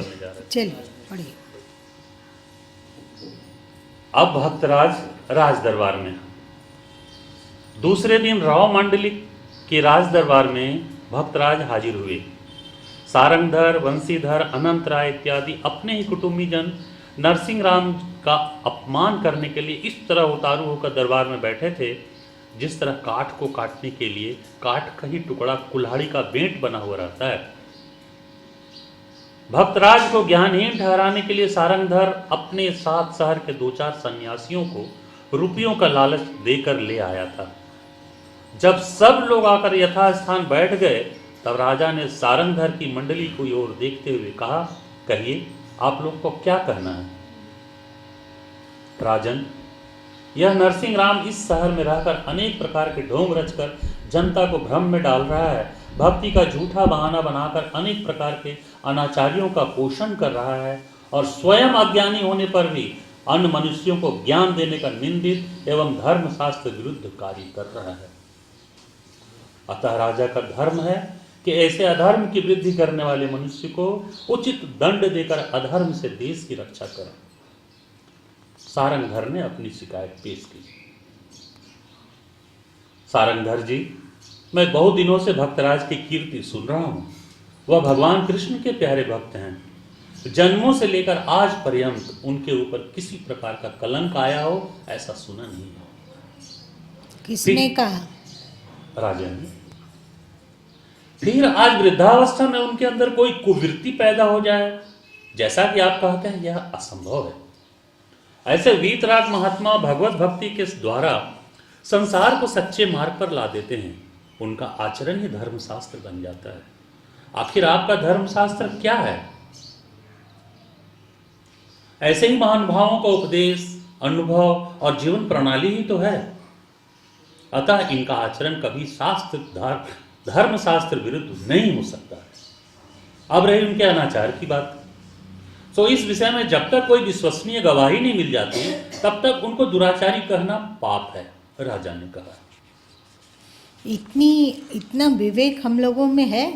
करने जा रहे हैं। चलिए पढ़िए। अब भक्तराज राज दरबार में। दूसरे दिन राव मांडलिक के राज दरबार में भक्तराज हाजिर हुए। सारंगधर, वंशीधर, अनंत राय इत्यादि अपने ही कुटुंबीजन नरसिंह राम का अपमान करने के लिए इस तरह उतारू होकर दरबार में बैठे थे जिस तरह काठ को काटने के लिए काठ का ही टुकड़ा कुल्हाड़ी का बेंट बना हुआ रहता है। भक्तराज को ज्ञानहीन ठहराने के लिए सारंगधर अपने साथ शहर के 2-4 सन्यासियों को रुपयों का लालच देकर ले आया था। जब सब लोग आकर यथास्थान बैठ गए तब राजा ने सारंगधर की मंडली की ओर देखते हुए कहा, कहिए आप लोग को क्या कहना है। राजन, यह नरसिंह राम इस शहर में रहकर अनेक प्रकार के ढोंग रचकर जनता को भ्रम में डाल रहा है। भक्ति का झूठा बहाना बनाकर अनेक प्रकार के अनाचारियों का पोषण कर रहा है और स्वयं अज्ञानी होने पर भी अन्य मनुष्यों को ज्ञान देने का निंदित एवं धर्मशास्त्र विरुद्ध कार्य कर रहा है। अतः राजा का धर्म है कि ऐसे अधर्म की वृद्धि करने वाले मनुष्य को उचित दंड देकर अधर्म से देश की रक्षा करें। सारंगधर ने अपनी शिकायत पेश की। सारंगधर जी, मैं बहुत दिनों से भक्तराज की कीर्ति सुन रहा हूं। वह भगवान कृष्ण के प्यारे भक्त हैं। जन्मों से लेकर आज पर्यंत उनके ऊपर किसी प्रकार का कलंक आया हो ऐसा सुना नहीं है। किसने कहा? राजा ने। फिर आज वृद्धावस्था में उनके अंदर कोई कुवृत्ति पैदा हो जाए जैसा कि आप कहते हैं, यह असंभव है। ऐसे वीतराग महात्मा भगवत भक्ति के द्वारा संसार को सच्चे मार्ग पर ला देते हैं। उनका आचरण ही धर्मशास्त्र बन जाता है। आखिर आपका धर्मशास्त्र क्या है? ऐसे ही महानुभावों का उपदेश, अनुभव और जीवन प्रणाली ही तो है। अतः इनका आचरण कभी शास्त्र धर्मशास्त्र विरुद्ध नहीं हो सकता है। अब रही उनके अनाचार की बात, तो इस विषय में जब तक कोई विश्वसनीय गवाही नहीं मिल जाती तब तक उनको दुराचारी कहना पाप है, राजा ने कहा। इतना विवेक हम लोगों में है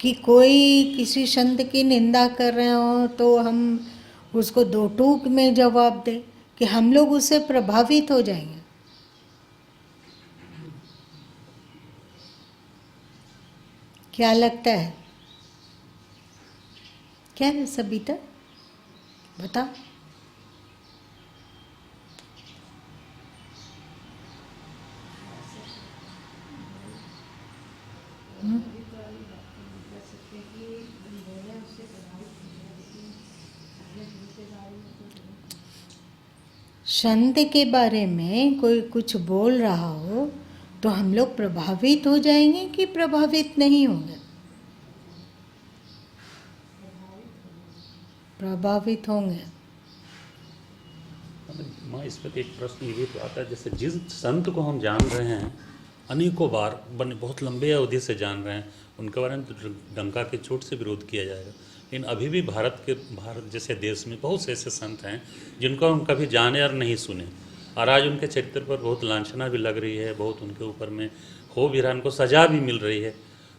कि कोई किसी संत की निंदा कर रहे हो तो हम उसको दो टूक में जवाब दें कि हम लोग उससे प्रभावित हो जाएंगे। क्या लगता है? क्या है सबिता, बता। संत के बारे में कोई कुछ बोल रहा हो तो हम लोग प्रभावित हो जाएंगे कि प्रभावित नहीं होंगे? प्रभावित होंगे। माँ, इस पर एक प्रश्न ये तो आता है, जैसे जिस संत को हम जान रहे हैं अनेकों बार, बहुत लंबे अवधि से जान रहे हैं, उनके बारे में तो डंका के चोट से विरोध किया जाएगा। लेकिन अभी भी भारत जैसे देश में बहुत से ऐसे संत हैं जिनको हम कभी जाने और नहीं सुने, और आज उनके चरित्र पर बहुत लांछना भी लग रही है, बहुत उनके ऊपर में हो भी रहा, उनको सजा भी मिल रही है।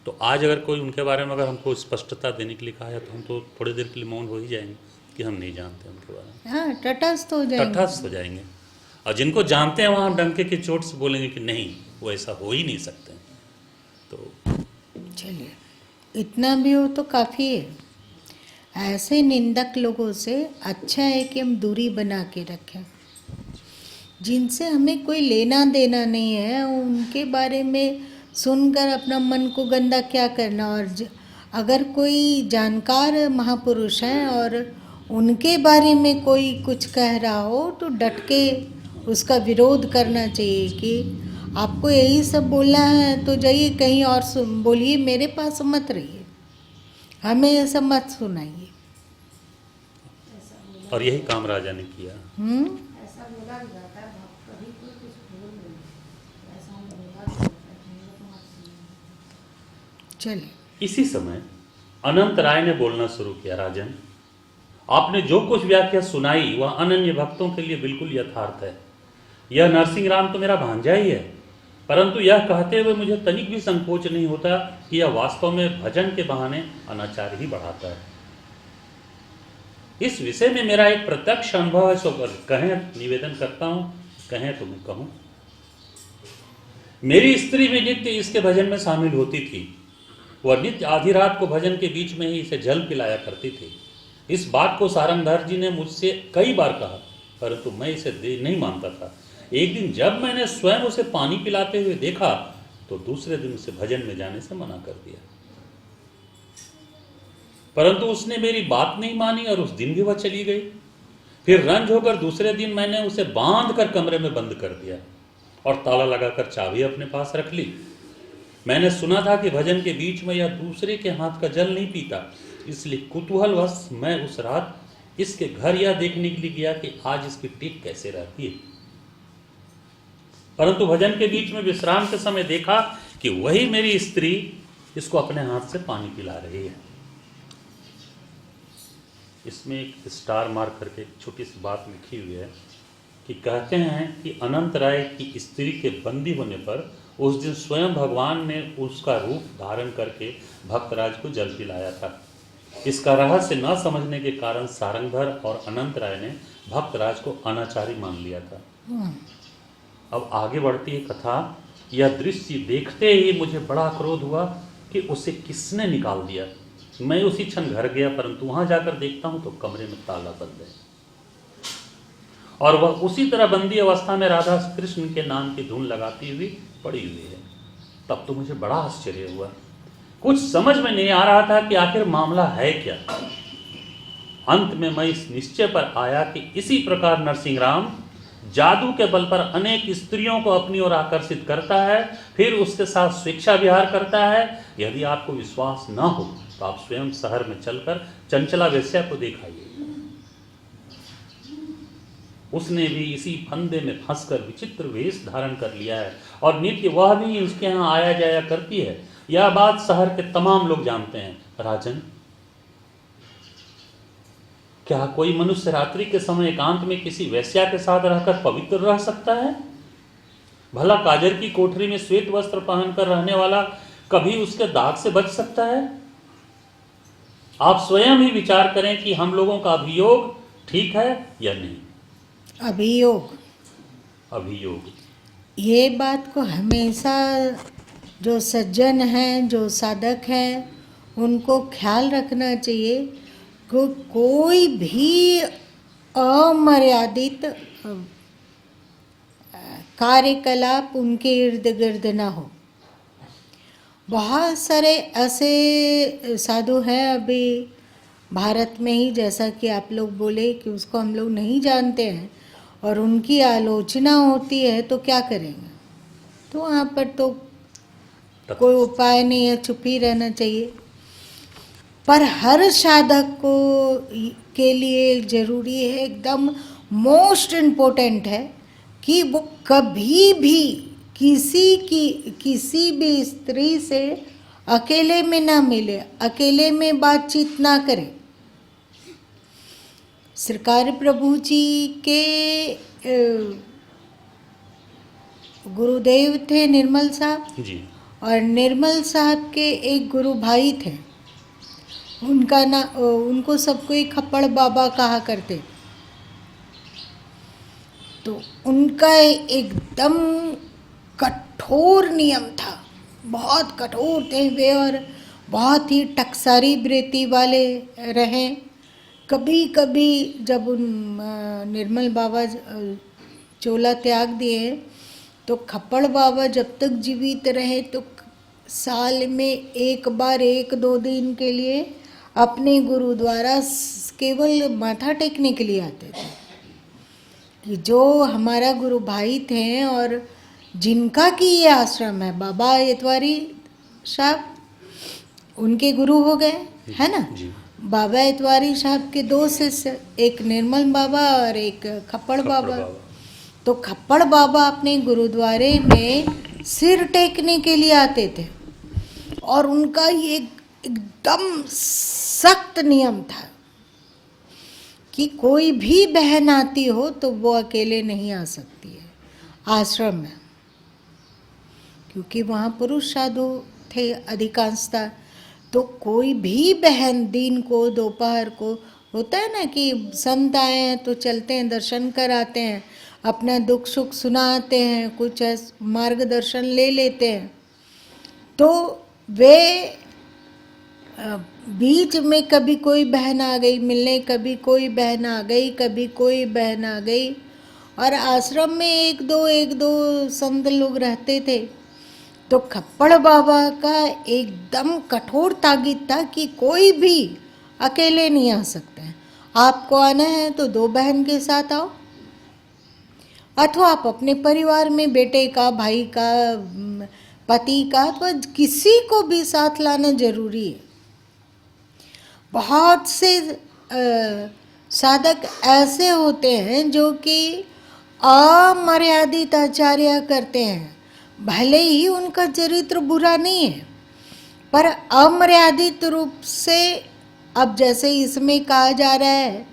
तो आज अगर कोई उनके बारे में अगर हमको स्पष्टता देने के लिए कहा है तो हम तो थोड़ी देर के लिए मौन हो ही जाएंगे कि हम नहीं जानते उनके बारे में। हाँ, तटस्थ हो जाएंगे। तटस्थ हो जाएंगे। और जिनको जानते हैं वहाँ हम डंके की चोट से बोलेंगे कि नहीं, वो ऐसा हो ही नहीं सकते। तो चलिए, इतना भी हो तो काफ़ी है। ऐसे निंदक लोगों से अच्छा है कि हम दूरी बना के रखें। जिनसे हमें कोई लेना देना नहीं है, उनके बारे में सुनकर अपना मन को गंदा क्या करना। और अगर कोई जानकार महापुरुष हैं और उनके बारे में कोई कुछ कह रहा हो तो डट के उसका विरोध करना चाहिए कि आपको यही सब बोलना है तो जाइए कहीं और बोलिए, मेरे पास मत रहिए, हमें ये सब मत सुनाइए। और यही काम राजा ने किया। ऐसा बोला भी जाता है, कभी कोई कुछ बोल नहीं, ऐसा बोला भी जाता है। चलिए, इसी समय अनंत राय ने बोलना शुरू किया। राजन, आपने जो कुछ व्याख्या सुनाई वह अनन्य भक्तों के लिए बिल्कुल यथार्थ है। यह नरसिंह राम तो मेरा भांजा ही है, परंतु यह कहते हुए मुझे तनिक भी संकोच नहीं होता कि यह वास्तव में भजन के बहाने अनाचार ही बढ़ाता है। इस विषय में मेरा एक प्रत्यक्ष अनुभव है, सो कहें निवेदन करता हूं, कहें तो मैं कहूं। मेरी स्त्री भी नित्य इसके भजन में शामिल होती थी। वह नित्य आधी रात को भजन के बीच में ही इसे जल पिलाया करती थी। इस बात को सारंगधर जी ने मुझसे कई बार कहा, परंतु मैं इसे नहीं मानता था। एक दिन जब मैंने स्वयं उसे पानी पिलाते हुए देखा तो दूसरे दिन उसे भजन में जाने से मना कर दिया, परंतु उसने मेरी बात नहीं मानी और उस दिन भी वह चली गई। फिर रंज होकर दूसरे दिन मैंने उसे बांध कर कमरे में बंद कर दिया और ताला लगाकर चाबी अपने पास रख ली। मैंने सुना था कि भजन के बीच में यह दूसरे के हाथ का जल नहीं पीता, इसलिए कुतूहलवश मैं उस रात इसके घर यह देखने के लिए गया कि आज इसकी टिक कैसे रहती है। परंतु भजन के बीच में विश्राम के समय देखा कि वही मेरी स्त्री इसको अपने हाथ से पानी पिला रही है। इसमें एक स्टार मार्क करके एक छोटी सी बात लिखी हुई है कि कहते हैं कि अनंत राय की स्त्री के बंदी होने पर उस दिन स्वयं भगवान ने उसका रूप धारण करके भक्तराज को जल पिलाया था। इसका रहस्य न समझने के कारण सारंगधर और अनंत राय ने भक्तराज को अनाचारी मान लिया था। अब आगे बढ़ती है कथा। यह दृश्य देखते ही मुझे बड़ा क्रोध हुआ कि उसे किसने निकाल दिया। मैं उसी क्षण घर गया, परंतु वहां जाकर देखता हूं तो कमरे में ताला बंद है और वह उसी तरह बंदी अवस्था में राधा कृष्ण के नाम की धुन लगाती हुई पड़ी हुई है। तब तो मुझे बड़ा आश्चर्य हुआ, कुछ समझ में नहीं आ रहा था कि आखिर मामला है क्या। अंत में मैं इस निश्चय पर आया कि इसी प्रकार नरसिंह राम जादू के बल पर अनेक स्त्रियों को अपनी ओर आकर्षित करता है, फिर उसके साथ स्वेच्छा विहार करता है। यदि आपको विश्वास न हो तो आप स्वयं शहर में चलकर चंचला वेश्या को दिखाइए। उसने भी इसी फंदे में फंसकर विचित्र वेश धारण कर लिया है और नित्य वह भी उसके यहाँ आया जाया करती है। यह बात शहर के तमाम लोग जानते हैं। राजन, क्या कोई मनुष्य रात्रि के समय एकांत में किसी वेश्या के साथ रहकर पवित्र रह सकता है? भला काजर की कोठरी में श्वेत वस्त्र पहनकर रहने वाला कभी उसके दाग से बच सकता है? आप स्वयं ही विचार करें कि हम लोगों का अभियोग ठीक है या नहीं। अभियोग ये बात को हमेशा जो सज्जन हैं, जो साधक हैं, उनको ख्याल रखना चाहिए कि कोई भी अमर्यादित कार्यकलाप उनके इर्द गिर्द ना हो। बहुत सारे ऐसे साधु हैं अभी भारत में ही, जैसा कि आप लोग बोले कि उसको हम लोग नहीं जानते हैं और उनकी आलोचना होती है, तो क्या करेंगे? तो वहाँ पर तो कोई उपाय नहीं है, चुप ही रहना चाहिए। पर हर साधक को के लिए ज़रूरी है, एकदम मोस्ट इम्पोर्टेंट है कि वो कभी भी किसी भी स्त्री से अकेले में ना मिले, अकेले में बातचीत ना करे। सरकार प्रभु जी के गुरुदेव थे निर्मल साहब जी, और निर्मल साहब के एक गुरु भाई थे, उनका ना उनको सब कोई खप्पड़ बाबा कहा करते। तो उनका एकदम कठोर नियम था, बहुत कठोर थे वे और बहुत ही टकसारी वृत्ति वाले रहे। कभी कभी जब उन निर्मल बाबा चोला त्याग दिए तो खप्पड़ बाबा जब तक जीवित रहे तो साल में एक बार 1-2 दिन के लिए अपने गुरुद्वारा केवल माथा टेकने के लिए आते थे। कि जो हमारा गुरु भाई थे और जिनका कि ये आश्रम है, बाबा इतवारी साहब उनके गुरु हो गए, है ना जी। बाबा इतवारी साहब के 2 शिष्य, एक निर्मल बाबा और एक खप्पड़ बाबा। तो खप्पड़ बाबा अपने गुरुद्वारे में सिर टेकने के लिए आते थे और उनका ये एकदम सख्त नियम था कि कोई भी बहन आती हो तो वो अकेले नहीं आ सकती है आश्रम में, क्योंकि वहाँ पुरुष साधु थे अधिकांशतः। तो कोई भी बहन दिन को दोपहर को होता है ना कि संत आए हैं तो चलते हैं, दर्शन कराते हैं, अपना दुख सुख सुनाते हैं, कुछ मार्गदर्शन ले लेते हैं। तो वे बीच में कभी कोई बहन आ गई मिलने, कभी कोई बहन आ गई, कभी कोई बहन आ गई, और आश्रम में एक दो संत लोग रहते थे। तो खप्पड़ बाबा का एकदम कठोर ताकीद था कि कोई भी अकेले नहीं आ सकता है। आपको आना है तो 2 बहन के साथ आओ, अथवा आप अपने परिवार में बेटे का, भाई का, पति का, अथवा किसी को भी साथ लाना जरूरी है। बहुत से साधक ऐसे होते हैं जो कि अमर्यादित आचार्य करते हैं, भले ही उनका चरित्र बुरा नहीं है, पर अमर्यादित रूप से, अब जैसे इसमें कहा जा रहा है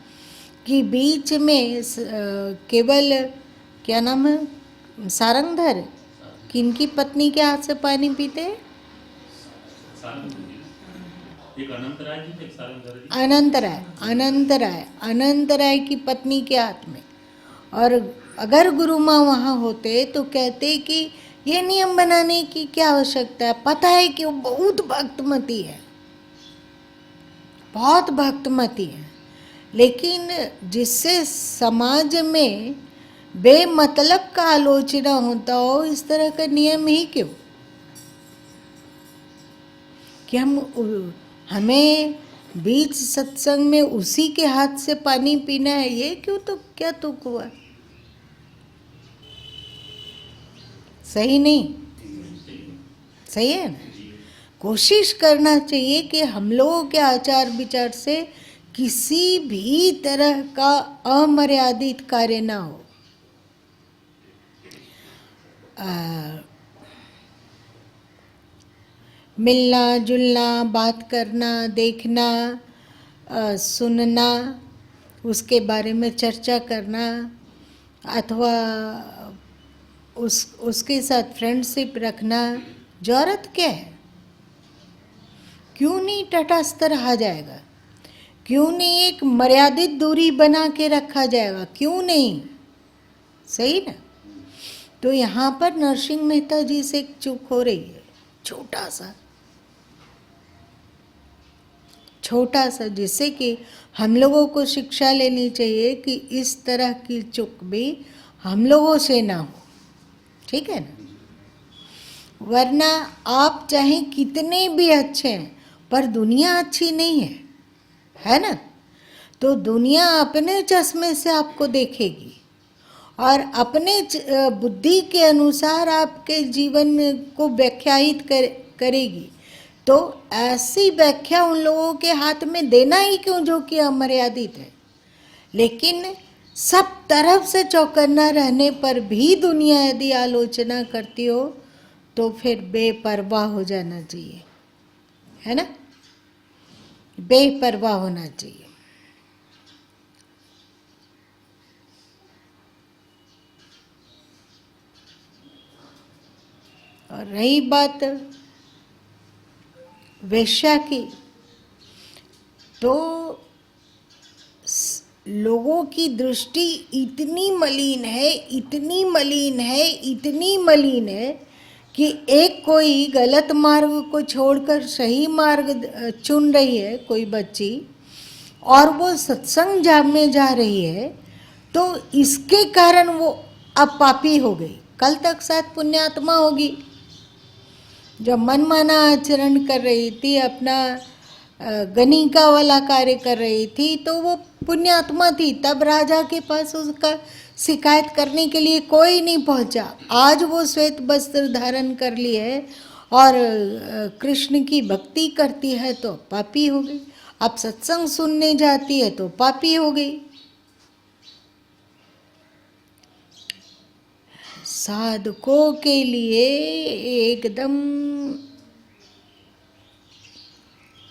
कि बीच में केवल क्या नाम है, सारंगधर, किनकी पत्नी के हाथ से पानी पीते हैं? एक अनंतराय जी, एक सारंगधर जी। अनंतराय की पत्नी के हाथ में। और अगर गुरु माँ वहाँ होते तो कहते कि ये नियम बनाने की क्या आवश्यकता है, पता है कि वो बहुत भक्तमती है, बहुत भक्तमती है, लेकिन जिससे समाज में बेमतलब का आलोचना होता हो, इस तरह का नियम ही क्यों कि हमें बीच सत्संग में उसी के हाथ से पानी पीना है, ये क्यों? तो क्या तुक हुआ? सही नहीं, सही है ना? कोशिश करना चाहिए कि हम लोगों के आचार विचार से किसी भी तरह का अमर्यादित कार्य ना हो। मिलना जुलना, बात करना, देखना, सुनना, उसके बारे में चर्चा करना, अथवा उसके साथ फ्रेंडशिप रखना, जरूरत क्या है? क्यों नहीं तटस्थ रहा जाएगा? क्यों नहीं एक मर्यादित दूरी बना के रखा जाएगा? क्यों नहीं? सही ना? तो यहाँ पर नरसिंह मेहता जी से एक चूक हो रही है, छोटा सा, जिससे कि हम लोगों को शिक्षा लेनी चाहिए कि इस तरह की चूक भी हम लोगों से ना हो। ठीक है ना? वरना आप चाहे कितने भी अच्छे हैं, पर दुनिया अच्छी नहीं है ना? तो दुनिया अपने चश्मे से आपको देखेगी और अपने बुद्धि के अनुसार आपके जीवन को व्याख्यायित करेगी। तो ऐसी व्याख्या उन लोगों के हाथ में देना ही क्यों जो कि अमर्यादित है। लेकिन सब तरफ से चौकन्ना रहने पर भी दुनिया यदि आलोचना करती हो तो फिर बेपरवाह हो जाना चाहिए, है ना? बेपरवाह होना चाहिए। और रही बात वेश्या की, तो लोगों की दृष्टि इतनी मलिन है कि एक कोई गलत मार्ग को छोड़कर सही मार्ग चुन रही है कोई बच्ची, और वो सत्संग जाप में जा रही है, तो इसके कारण वो अब पापी हो गई। कल तक शायद पुण्यात्मा होगी, जब मनमाना आचरण कर रही थी, अपना गणिका वाला कार्य कर रही थी, तो वो पुण्यात्मा थी। तब राजा के पास उसका शिकायत करने के लिए कोई नहीं पहुंचा। आज वो श्वेत वस्त्र धारण कर ली है और कृष्ण की भक्ति करती है तो पापी हो गई। अब सत्संग सुनने जाती है तो पापी हो गई। साधकों के लिए एकदम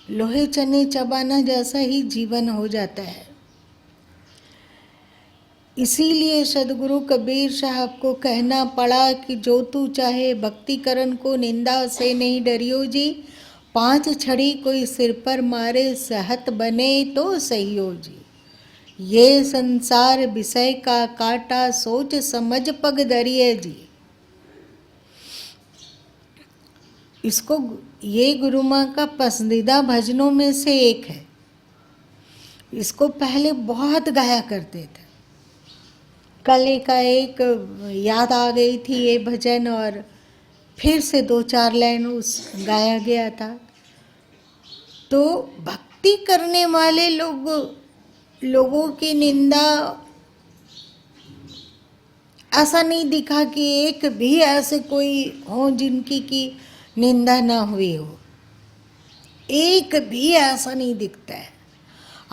लोहे चने चबाना जैसा ही जीवन हो जाता है। इसीलिए सदगुरु कबीर साहब को कहना पड़ा कि जो तू चाहे भक्तिकरण को निंदा से नहीं डरियो जी, 5 छड़ी कोई सिर पर मारे सहत बने तो सही हो जी। ये संसार विषय का काटा सोच समझ पग धरिए जी। इसको ये गुरु माँ का पसंदीदा भजनों में से एक है। इसको पहले बहुत गाया करते थे। कल एक याद आ गई थी ये भजन और फिर से 2-4 लाइन उस गाया गया था। तो भक्ति करने वाले लोगों की निंदा ऐसा नहीं दिखा कि एक भी ऐसे कोई हो जिनकी की निंदा ना हुई हो। एक भी ऐसा नहीं दिखता है।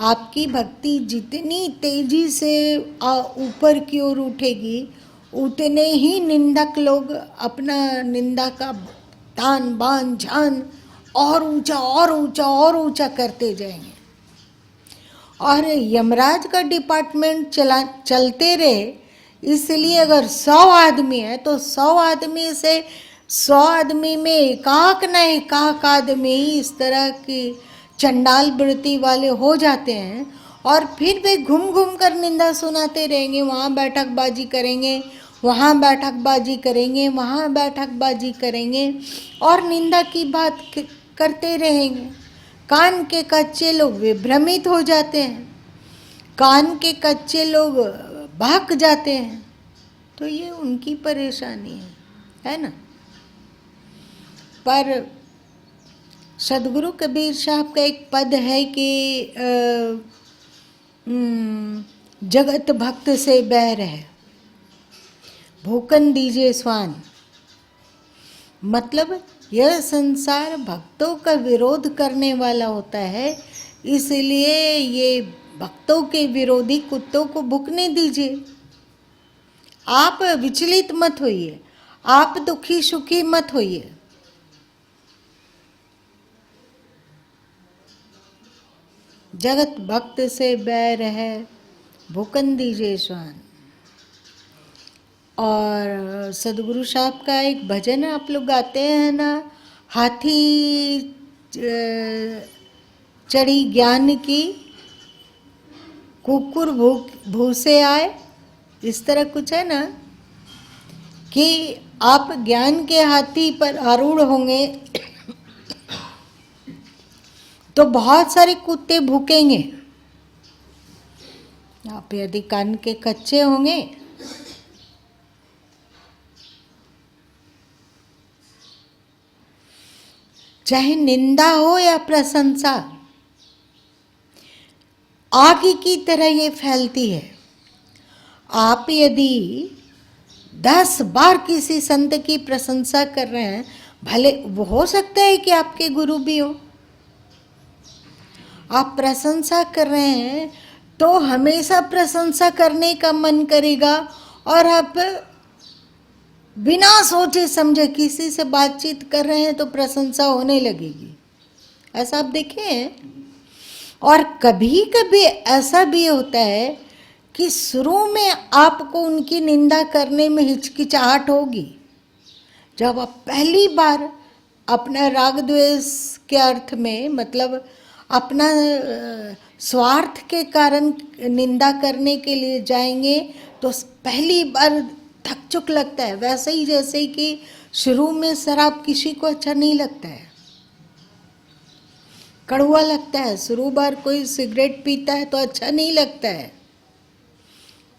आपकी भक्ति जितनी तेजी से ऊपर की ओर उठेगी उतने ही निंदक लोग अपना निंदा का तान बान झान और ऊंचा और ऊंचा और ऊंचा करते जाएंगे। और यमराज का डिपार्टमेंट चलते रहे, इसलिए अगर 100 आदमी है तो 100 आदमी से 100 आदमी में एकाक न एकाक आदमी इस तरह की चंडाल वृत्ति वाले हो जाते हैं और फिर वे घूम घूम कर निंदा सुनाते रहेंगे। वहाँ बैठकबाजी करेंगे, वहाँ बैठकबाजी करेंगे, वहाँ बैठकबाजी करेंगे और निंदा की बात करते रहेंगे। कान के कच्चे लोग विभ्रमित हो जाते हैं, कान के कच्चे लोग भाग जाते हैं। तो ये उनकी परेशानी है ना। पर सदगुरु कबीर साहब का एक पद है कि जगत भक्त से बैर है, भूकन दीजिए स्वान। मतलब यह संसार भक्तों का विरोध करने वाला होता है, इसलिए ये भक्तों के विरोधी कुत्तों को भुकने दीजिए। आप विचलित मत होइए, आप दुखी सुखी मत होइए। जगत भक्त से बैर है, भूकन दीजिए स्वान। और सदगुरु साहब का एक भजन आप लोग गाते हैं ना, हाथी चढ़ी ज्ञान की, कुकुर भूसे आए, इस तरह कुछ है ना कि आप ज्ञान के हाथी पर आरूढ़ होंगे तो बहुत सारे कुत्ते भूकेंगे। आप यदि कान के कच्चे होंगे चाहे निंदा हो या प्रशंसा, आग की तरह ये फैलती है। आप यदि 10 बार किसी संत की प्रशंसा कर रहे हैं, भले वो हो सकता है कि आपके गुरु भी हो, आप प्रशंसा कर रहे हैं तो हमेशा प्रशंसा करने का मन करेगा और आप बिना सोचे समझे किसी से बातचीत कर रहे हैं तो प्रशंसा होने लगेगी। ऐसा आप देखे हैं। और कभी कभी ऐसा भी होता है कि शुरू में आपको उनकी निंदा करने में हिचकिचाहट होगी। जब आप पहली बार अपना राग द्वेष के अर्थ में, मतलब अपना स्वार्थ के कारण निंदा करने के लिए जाएंगे तो पहली बार धकचुक लगता है। वैसे ही जैसे कि शुरू में शराब किसी को अच्छा नहीं लगता है, कड़वा लगता है। शुरू बार कोई सिगरेट पीता है तो अच्छा नहीं लगता है,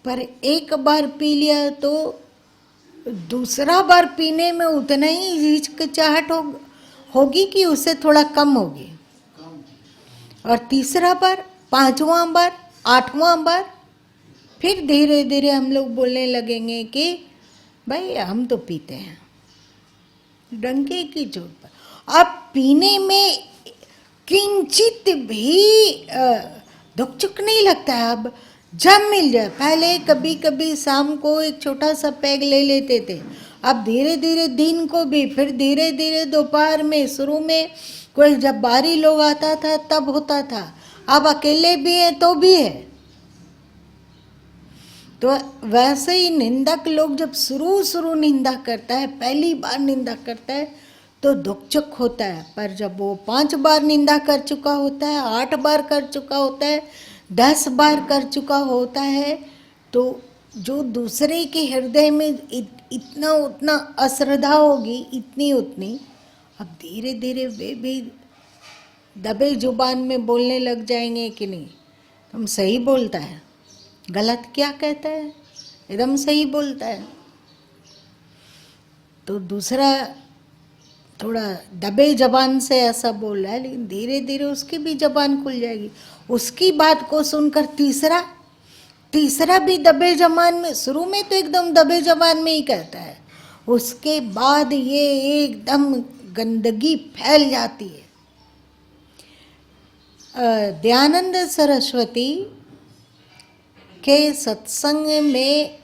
पर एक बार पी लिया तो दूसरा बार पीने में उतना ही हिचकिचाहट होगी कि उससे थोड़ा कम होगी। और तीसरा बार, 5वां बार, 8वां बार, फिर धीरे धीरे हम लोग बोलने लगेंगे कि भाई हम तो पीते हैं डंके की चोट पर। अब पीने में किंचित भी दुख नहीं लगता है। अब जब मिल जाए, पहले कभी कभी शाम को एक छोटा सा पैग ले लेते थे, अब धीरे धीरे दिन को भी, फिर धीरे धीरे दोपहर में। शुरू में कोई जब बाहरी लोग आता था तब होता था, अब अकेले भी है तो भी है। तो वैसे ही निंदक लोग जब शुरू निंदा करता है, पहली बार निंदा करता है, तो दुखचुक होता है। पर जब वो 5 बार निंदा कर चुका होता है, 8 बार कर चुका होता है, 10 बार कर चुका होता है, तो जो दूसरे के हृदय में इतना उतना अश्रद्धा होगी, इतनी उतनी, अब धीरे धीरे वे भी दबे जुबान में बोलने लग जाएंगे कि नहीं, तुम सही बोलता है, गलत क्या कहता है, एकदम सही बोलता है। तो दूसरा थोड़ा दबे जबान से ऐसा बोल रहा है, लेकिन धीरे धीरे उसकी भी जबान खुल जाएगी। उसकी बात को सुनकर तीसरा भी दबे जबान में, शुरू में तो एकदम दबे जबान में ही कहता है, उसके बाद ये एकदम गंदगी फैल जाती है। दयानंद सरस्वती के सत्संग में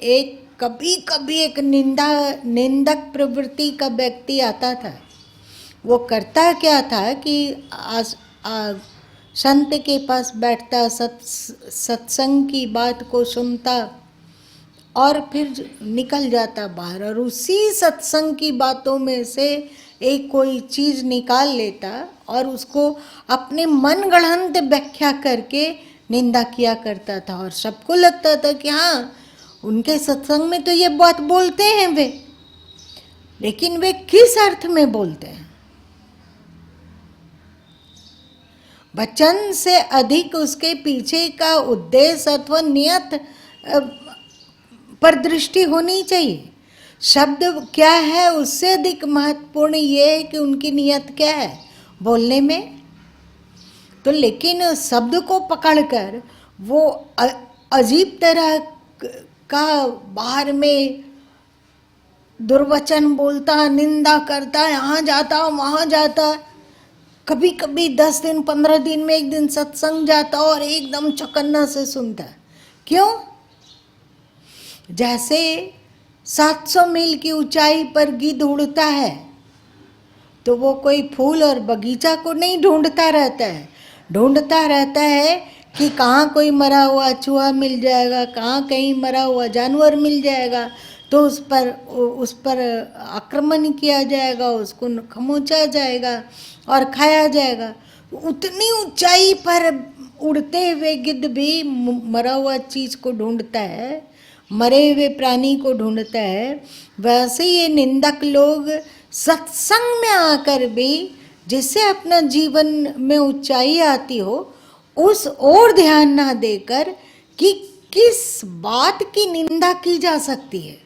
कभी कभी एक निंदक प्रवृत्ति का व्यक्ति आता था। वो करता क्या था कि संत के पास बैठता, सत्संग की बात को सुनता और फिर निकल जाता बाहर, और उसी सत्संग की बातों में से एक कोई चीज़ निकाल लेता और उसको अपने मन गढ़ंत व्याख्या करके निंदा किया करता था। और सबको लगता था कि हाँ, उनके सत्संग में तो ये बात बोलते हैं वे, लेकिन वे किस अर्थ में बोलते हैं। वचन से अधिक उसके पीछे का उद्देश्य अथवा नियत पर दृष्टि होनी चाहिए। शब्द क्या है उससे अधिक महत्वपूर्ण ये है कि उनकी नियत क्या है बोलने में। तो लेकिन शब्द को पकड़कर वो अजीब तरह का बाहर में दुर्वचन बोलता, निंदा करता, यहाँ जाता वहाँ जाता, कभी कभी 10 दिन 15 दिन में एक दिन सत्संग जाता और एकदम चौकन्ना से सुनता। क्यों? जैसे 700 मील की ऊंचाई पर गिद्ध उड़ता है तो वो कोई फूल और बगीचा को नहीं ढूंढता रहता है कि कहाँ कोई मरा हुआ चूहा मिल जाएगा, कहाँ कहीं मरा हुआ जानवर मिल जाएगा तो उस पर आक्रमण किया जाएगा, उसको खमोचा जाएगा और खाया जाएगा। उतनी ऊंचाई पर उड़ते हुए गिद्ध भी मरा हुआ चीज को ढूंढता है, मरे हुए प्राणी को ढूंढता है। वैसे ये निंदक लोग सत्संग में आकर भी जिससे अपना जीवन में ऊंचाई आती हो उस ओर ध्यान ना देकर कि किस बात की निंदा की जा सकती है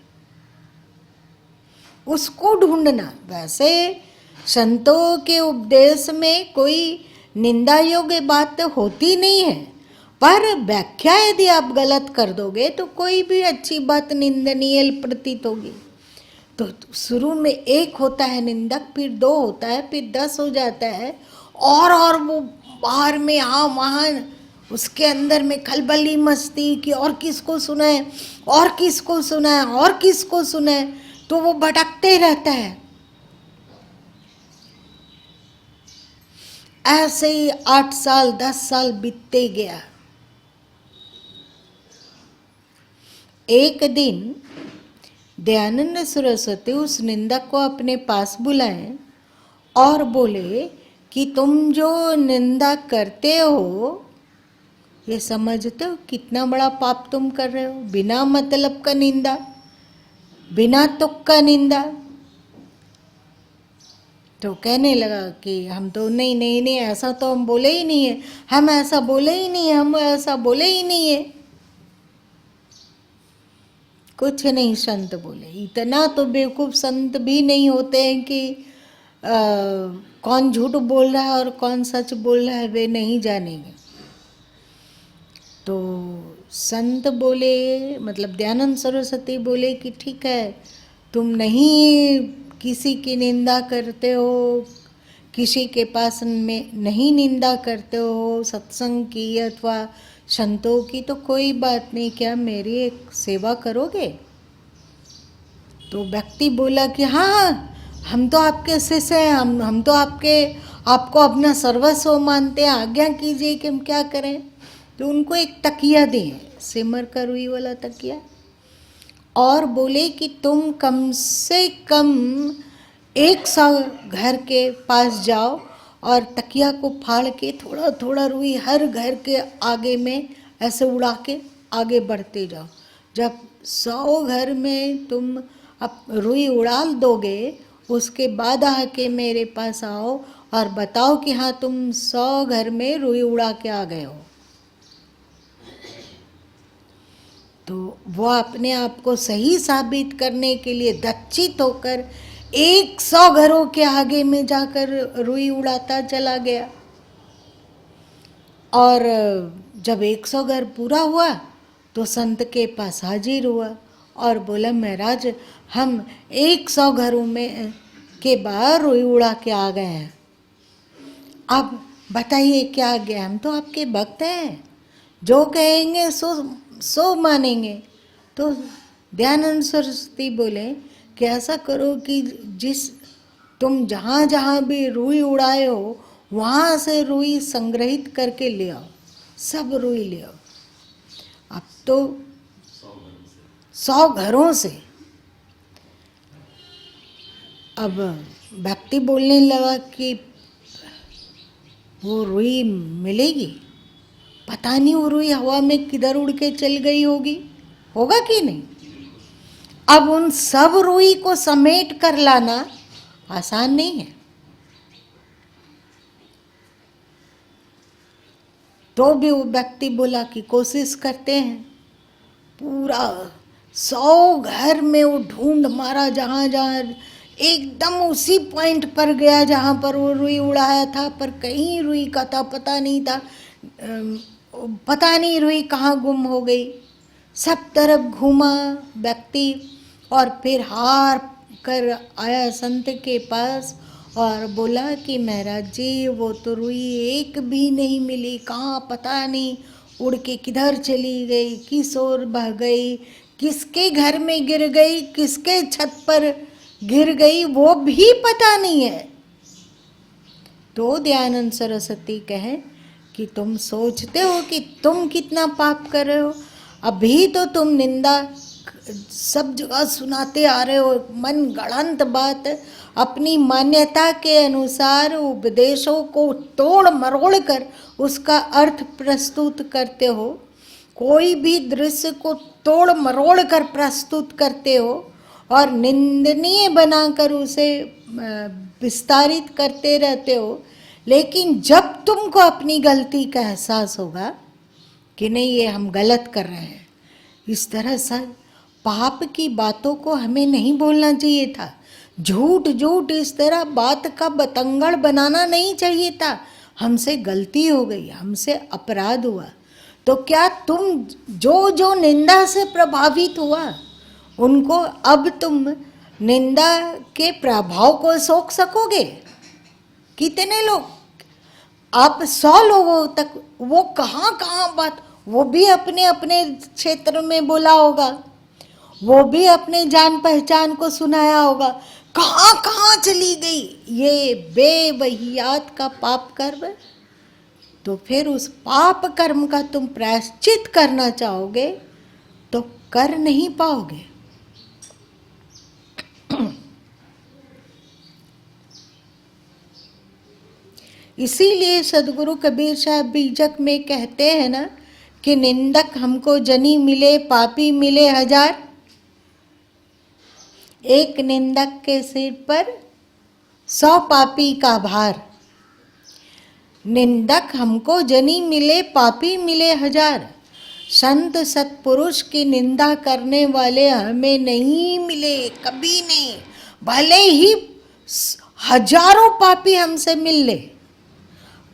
उसको ढूंढना। वैसे संतों के उपदेश में कोई निंदा योग्य बात होती नहीं है, पर व्याख्या यदि आप गलत कर दोगे तो कोई भी अच्छी बात निंदनीय प्रतीत होगी। तो शुरू में 1 होता है निंदक, फिर 2 होता है, फिर 10 हो जाता है, और वो बाहर में यहाँ वहाँ उसके अंदर में खलबली मस्ती की, और किसको सुनाए और किसको सुनाए और किसको सुनाए, तो वो भटकते रहता है। ऐसे ही 8 साल 10 साल बीतते गया। एक दिन दयानंद सरस्वती उस निंदक को अपने पास बुलाए और बोले कि तुम जो निंदा करते हो ये समझते हो कितना बड़ा पाप तुम कर रहे हो, बिना मतलब का निंदा, बिना तुक का निंदा। तो कहने लगा कि हम तो नहीं ऐसा तो हम बोले ही नहीं है, हम ऐसा बोले ही नहीं है, हम ऐसा बोले ही नहीं है। कुछ नहीं संत बोले। इतना तो बेवकूफ़ संत भी नहीं होते हैं कि कौन झूठ बोल रहा है और कौन सच बोल रहा है वे नहीं जानेंगे। तो संत बोले, मतलब दयानंद सरस्वती बोले कि ठीक है, तुम नहीं किसी की निंदा करते हो, किसी के पास में नहीं निंदा करते हो सत्संग की अथवा संतों की, तो कोई बात नहीं, क्या मेरी एक सेवा करोगे? तो व्यक्ति बोला कि हाँ, हम तो आपके शिष्य हैं, हम तो आपको अपना सर्वस्व मानते हैं, आज्ञा कीजिए कि हम क्या करें। तो उनको एक तकिया दिए, सिमर का रुई वाला तकिया, और बोले कि तुम कम से कम 100 घर के पास जाओ और तकिया को फाड़ के थोड़ा थोड़ा रुई हर घर के आगे में ऐसे उड़ा के आगे बढ़ते जाओ। जब 100 घर में तुम अब रुई उड़ा दोगे, उसके बाद आके मेरे पास आओ और बताओ कि हाँ तुम 100 घर में रुई उड़ा के आ गए हो। तो वो अपने आप को सही साबित करने के लिए दच्चित होकर 100 घरों के आगे में जाकर रुई उड़ाता चला गया। और जब 100 घर पूरा हुआ तो संत के पास हाजिर हुआ और बोला, महाराज हम 100 घरों में के बाद रुई उड़ा के आ गए हैं, अब बताइए क्या गया? हम तो आपके भक्त हैं, जो कहेंगे सो मानेंगे। तो दयानंद सरस्वती बोले कि ऐसा करो कि जिस तुम जहाँ जहाँ भी रुई उड़ाए हो वहाँ से रुई संग्रहित करके ले आओ, सब रुई ले आओ। अब तो 100 घरों से अब व्यक्ति बोलने लगा कि वो रुई मिलेगी, पता नहीं वो रुई हवा में किधर उड़ के चल गई होगी, होगा कि नहीं। अब उन सब रुई को समेट कर लाना आसान नहीं है। तो भी वो व्यक्ति बोला कि कोशिश करते हैं। पूरा 100 घर में वो ढूंढ मारा, जहाँ जहाँ एकदम उसी पॉइंट पर गया जहाँ पर वो रुई उड़ाया था, पर कहीं रुई का था पता नहीं था, पता नहीं रुई कहाँ गुम हो गई। सब तरफ घूमा व्यक्ति और फिर हार कर आया संत के पास और बोला कि महाराज जी वो तो रुई एक भी नहीं मिली, कहाँ पता नहीं उड़ के किधर चली गई, किस ओर बह गई, किसके घर में गिर गई, किसके छत पर गिर गई, वो भी पता नहीं है। तो दयानंद सरस्वती कहे कि तुम सोचते हो कि तुम कितना पाप कर रहे हो, अभी तो तुम निंदा सब जगह सुनाते आ रहे हो, मन गढ़ंत बात, अपनी मान्यता के अनुसार उपदेशों को तोड़ मरोड़ कर उसका अर्थ प्रस्तुत करते हो, कोई भी दृश्य को तोड़ मरोड़ कर प्रस्तुत करते हो और निंदनीय बनाकर उसे विस्तारित करते रहते हो। लेकिन जब तुमको अपनी गलती का एहसास होगा कि नहीं ये हम गलत कर रहे हैं, इस तरह से पाप की बातों को हमें नहीं बोलना चाहिए था, झूठ झूठ इस तरह बात का बतंगड़ बनाना नहीं चाहिए था। हमसे गलती हो गई, हमसे अपराध हुआ, तो क्या तुम जो जो निंदा से प्रभावित हुआ उनको अब तुम निंदा के प्रभाव को सोख सकोगे? कितने लोग, आप 100 लोगों तक वो कहाँ कहाँ बात, वो भी अपने अपने क्षेत्र में बोला होगा, वो भी अपने जान पहचान को सुनाया होगा, कहाँ कहाँ चली गई ये बेवहियात का पाप कर्म। तो फिर उस पाप कर्म का तुम प्रायश्चित करना चाहोगे तो कर नहीं पाओगे। इसीलिए सदगुरु कबीर साहब बीजक में कहते हैं ना कि निंदक हमको जनी मिले पापी मिले हजार, एक निंदक के सिर पर 100 पापी का भार। निंदक हमको जनी मिले पापी मिले हजार, संत सत्पुरुष की निंदा करने वाले हमें नहीं मिले, कभी नहीं, भले ही हजारों पापी हमसे मिल ले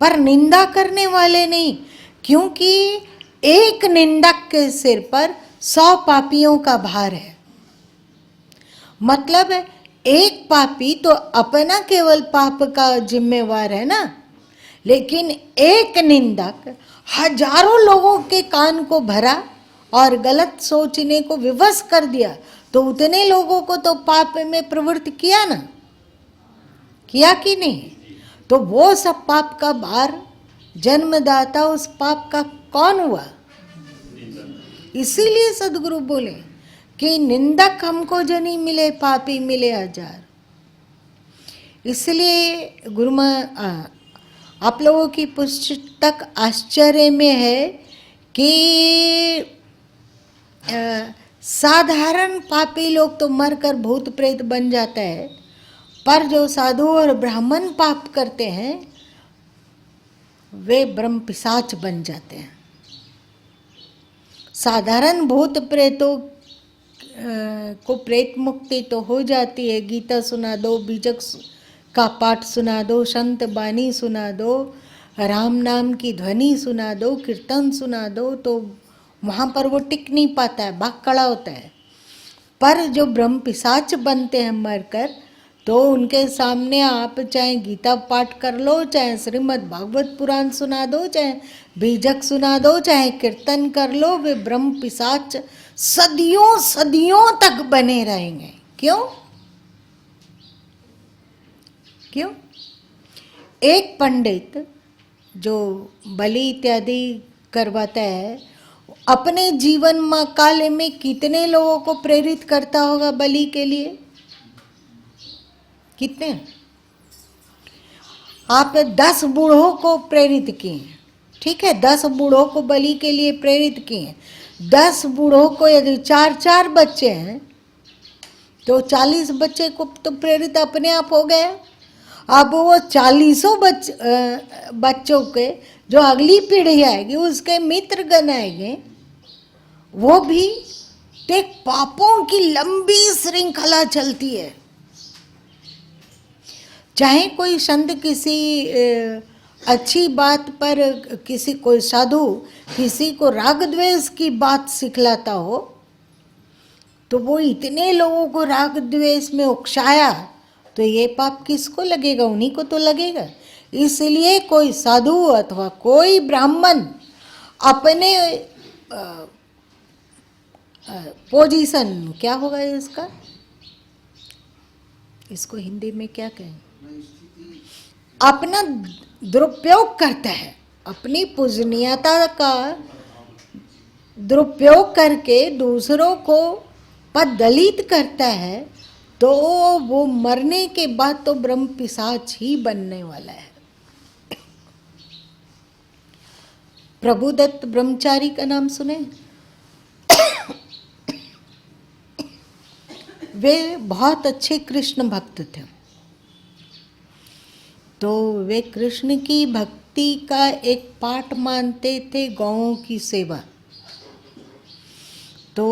पर निंदा करने वाले नहीं, क्योंकि एक निंदक के सिर पर 100 पापियों का भार है। मतलब एक पापी तो अपना केवल पाप का जिम्मेवार है ना, लेकिन एक निंदक हजारों लोगों के कान को भरा और गलत सोचने को विवश कर दिया, तो उतने लोगों को तो पाप में प्रवृत्त किया ना, किया कि नहीं। तो वो सब पाप का भार जन्मदाता उस पाप का कौन हुआ? इसीलिए सदगुरु बोले कि निंदक हमको जनी मिले पापी मिले हजार। इसलिए आप लोगों की पुस्तक आश्चर्य में है कि साधारण पापी लोग तो मरकर भूत प्रेत बन जाता है, पर जो साधु और ब्राह्मण पाप करते हैं वे ब्रह्म पिशाच बन जाते हैं। साधारण भूत प्रेतों को प्रेत मुक्ति तो हो जाती है, गीता सुना दो, बीजक का पाठ सुना दो, संत बानी सुना दो, राम नाम की ध्वनि सुना दो, कीर्तन सुना दो, तो वहाँ पर वो टिक नहीं पाता है, भाग खड़ा होता है। पर जो ब्रह्म पिशाच बनते हैं मरकर, तो उनके सामने आप चाहे गीता पाठ कर लो, चाहे श्रीमद् भागवत पुराण सुना दो, चाहे बीजक सुना दो, चाहे कीर्तन कर लो, वे ब्रह्म पिशाच सदियों सदियों तक बने रहेंगे। क्यों? क्यों? एक पंडित जो बलि इत्यादि करवाता है, अपने जीवन काल में कितने लोगों को प्रेरित करता होगा बलि के लिए? कितने? आप 10 बूढ़ों को प्रेरित किए, ठीक है, 10 बूढ़ों को बलि के लिए प्रेरित किए। 10 बूढ़ों को यदि 4-4 बच्चे हैं तो 40 बच्चे को तो प्रेरित अपने आप हो गए। अब वो 40 बच्चों के जो अगली पीढ़ी आएगी, उसके मित्रगण आएंगे, वो भी एक पापों की लंबी श्रृंखला चलती है। चाहे कोई संत किसी अच्छी बात पर, किसी कोई साधु किसी को राग द्वेष की बात सिखलाता हो, तो वो इतने लोगों को राग द्वेष में उकसाया, तो ये पाप किसको लगेगा? उन्हीं को तो लगेगा। इसलिए कोई साधु अथवा कोई ब्राह्मण अपने पोजीशन, क्या होगा इसका, इसको हिंदी में क्या कहें, अपना दुरुपयोग करता है, अपनी पूजनीयता का दुरुपयोग करके दूसरों को पददलित करता है, तो वो मरने के बाद तो ब्रह्म पिशाच ही बनने वाला है। प्रभुदत्त ब्रह्मचारी का नाम सुने? वे बहुत अच्छे कृष्ण भक्त थे। तो वे कृष्ण की भक्ति का एक पाठ मानते थे गौओं की सेवा। तो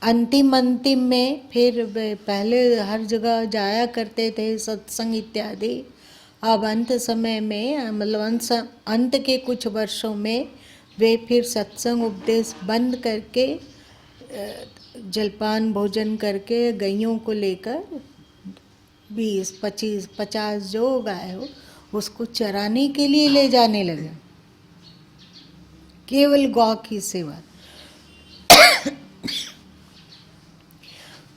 अंतिम में फिर वे पहले हर जगह जाया करते थे सत्संग इत्यादि। अब अंत समय में, मतलब अंत के कुछ वर्षों में, वे फिर सत्संग उपदेश बंद करके जलपान भोजन करके गैयों को लेकर 20, 25, 50 जो गाय हो उसको चराने के लिए ले जाने लगे, केवल गौ की सेवा।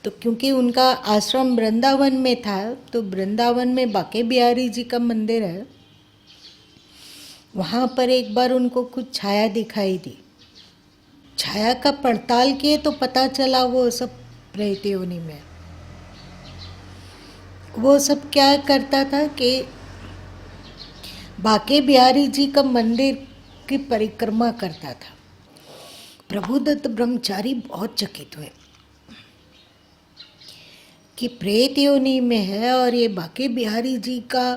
तो क्योंकि उनका आश्रम वृंदावन में था, तो वृंदावन में बाके बिहारी जी का मंदिर है, वहाँ पर एक बार उनको कुछ छाया दिखाई दी। छाया का पड़ताल किए तो पता चला वो सब प्रेत योनि में। वो सब क्या करता था कि बाके बिहारी जी का मंदिर की परिक्रमा करता था। प्रभुदत्त ब्रह्मचारी बहुत चकित हुए कि प्रेत योनि में है और ये बाके बिहारी जी का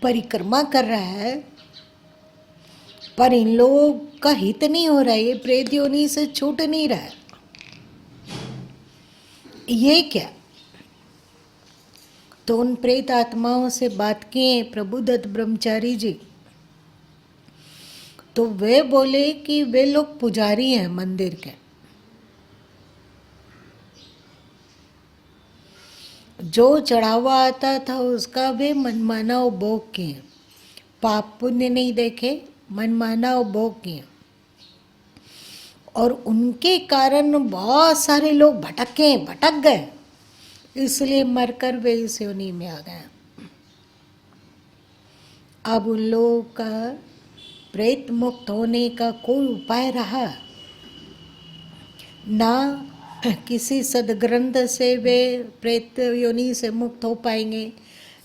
परिक्रमा कर रहा है, पर इन लोगों का हित नहीं हो रहा है, ये प्रेत योनि से छूट नहीं रहा है, ये क्या? तो उन प्रेत आत्माओं से बात किए प्रभुदत्त ब्रह्मचारी जी। तो वे बोले कि वे लोग पुजारी हैं मंदिर के, जो चढ़ावा आता था उसका वे मनमाना उपभोग किए, पाप पुण्य नहीं देखे, मनमाना उपभोग किए, और उनके कारण बहुत सारे लोग भटक गए, इसलिए मरकर वे इस योनि में आ गए। अब उन लोगों का प्रेत मुक्त होने का कोई उपाय रहा ना, किसी सदग्रंथ से वे प्रेत योनि से मुक्त हो पाएंगे,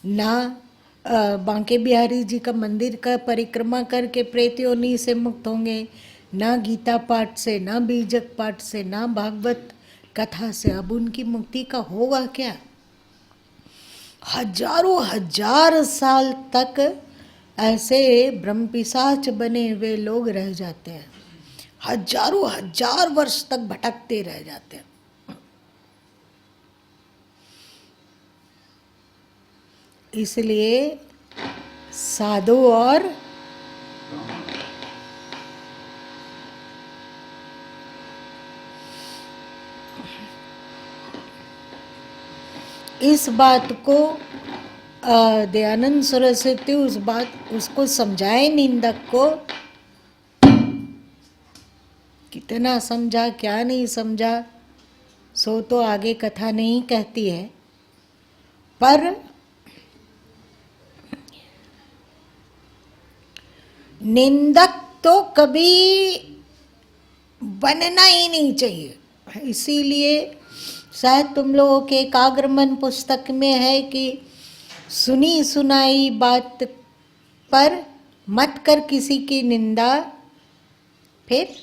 ना बांके बिहारी जी का मंदिर का परिक्रमा करके प्रेत योनि से मुक्त होंगे, ना गीता पाठ से, ना बीजक पाठ से, ना भागवत कथा से। अब उनकी मुक्ति का होगा क्या? हजारों हजार साल तक ऐसे ब्रह्म पिशाच बने हुए लोग रह जाते हैं, हजारों हजार वर्ष तक भटकते रह जाते हैं। इसलिए साधु और इस बात को दयानंद सरस्वती उसको समझाए, निंदक को कितना समझा क्या नहीं समझा सो तो आगे कथा नहीं कहती है, पर निंदक तो कभी बनना ही नहीं चाहिए। इसीलिए शायद तुम लोगों के एकाग्रमन पुस्तक में है कि सुनी सुनाई बात पर मत कर किसी की निंदा, फिर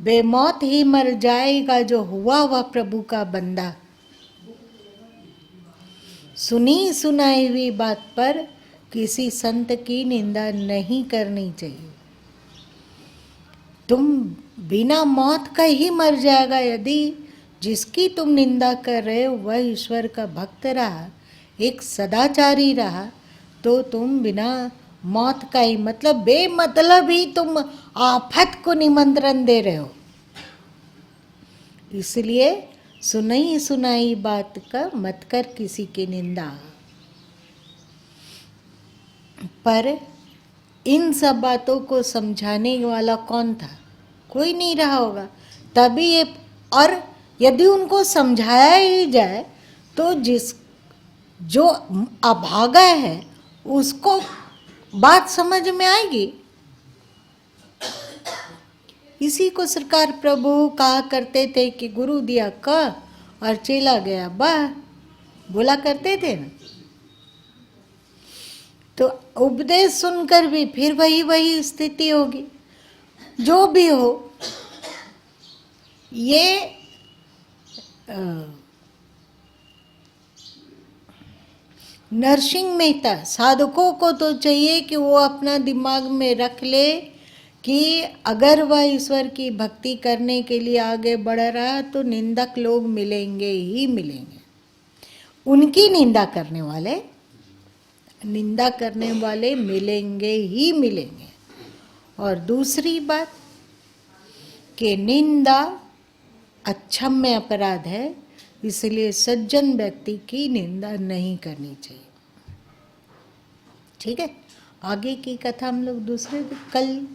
बेमौत ही मर जाएगा जो हुआ वह प्रभु का बंदा। सुनी सुनाई हुई बात पर किसी संत की निंदा नहीं करनी चाहिए। तुम बिना मौत का ही मर जाएगा यदि जिसकी तुम निंदा कर रहे हो वह ईश्वर का भक्त रहा, एक सदाचारी रहा, तो तुम बिना मौत का ही, मतलब बेमतलब ही तुम आफत को निमंत्रण दे रहे हो। इसलिए सुनाई सुनाई बात का मत कर किसी की निंदा। पर इन सब बातों को समझाने वाला कौन था? कोई नहीं रहा होगा। तभी ये, और यदि उनको समझाया ही जाए तो जो अभागा है उसको बात समझ में आएगी। इसी को सरकार प्रभु कहा करते थे कि गुरु दिया क और चेला गया बा, बोला करते थे ना। तो उपदेश सुनकर भी फिर वही स्थिति होगी। जो भी हो, ये नरसिंह मेहता साधकों को तो चाहिए कि वो अपना दिमाग में रख ले कि अगर वह ईश्वर की भक्ति करने के लिए आगे बढ़ रहा तो निंदक लोग मिलेंगे ही मिलेंगे। उनकी निंदा करने वाले मिलेंगे ही मिलेंगे। और दूसरी बात कि निंदा अक्षम्य अपराध है, इसलिए सज्जन व्यक्ति की निंदा नहीं करनी चाहिए। ठीक है, आगे की कथा हम लोग दूसरे कल